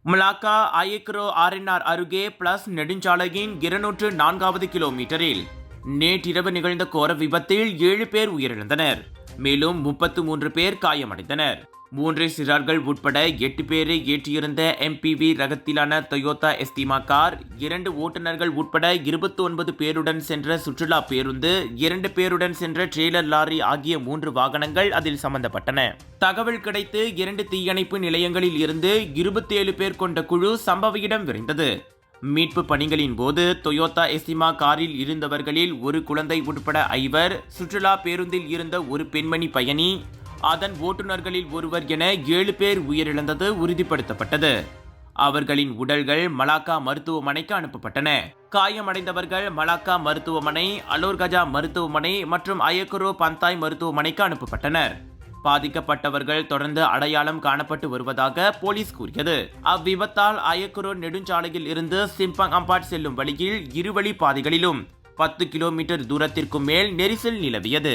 Malacca அயக்ரோ RNR அருகே plus நெடுஞ்சாலையின் 204வது கிலோமீட்டரில் நேற்றிரவு நிகழ்ந்த கோர விபத்தில் 7 பேர் உயிரிழந்தனர். மேலும் 33 பேர் காயமடைந்தனர். 3 சிறார்கள் உட்பட 8 பேரை ஏற்றியிருந்த MPV ரகத்திலான டொயோட்டா எஸ்டிமா கார், 2 ஓட்டுநர்கள் உட்பட 29 பேருடன் சென்ற சுற்றுலா பேருந்து, 2 பேருடன் சென்ற ட்ரெய்லர் லாரி ஆகிய 3 வாகனங்கள் அதில் சம்பந்தப்பட்டன. தகவல் கிடைத்து 2 தீயணைப்பு நிலையங்களில் இருந்து 27 பேர் கொண்ட குழு சம்பவ இடம் விரைந்தது. மீட்பு பணிகளின் போது டொயோட்டா எஸ்டிமா காரில் இருந்தவர்களில் ஒரு குழந்தை உட்பட 5, சுற்றுலா பேருந்தில் இருந்த ஒரு பெண்மணி பயணி, அதன் ஓட்டுநர்களில் ஒருவர் என 7 பேர் உயிரிழந்தது உறுதிப்படுத்தப்பட்டது. அவர்களின் உடல்கள் மலாக்கா மருத்துவமனைக்கு அனுப்பப்பட்டன. காயமடைந்தவர்கள் மலாக்கா மருத்துவமனை, அலோர்கஜா மருத்துவமனை மற்றும் அயக்குரோ பந்தாய் மருத்துவமனைக்கு அனுப்பப்பட்டனர். பாதிக்கப்பட்டவர்கள் தொடர்ந்து அடையாளம் காணப்பட்டு வருவதாக போலீஸ் கூறியது. அவ்விபத்தால் அயக்குரோ நெடுஞ்சாலையில் இருந்து சிம்பங் அம்பாட் செல்லும் வழியில் இருவழி பாதைகளிலும் 10 கிலோமீட்டர் தூரத்திற்கும் மேல் நெரிசல் நிலவியது.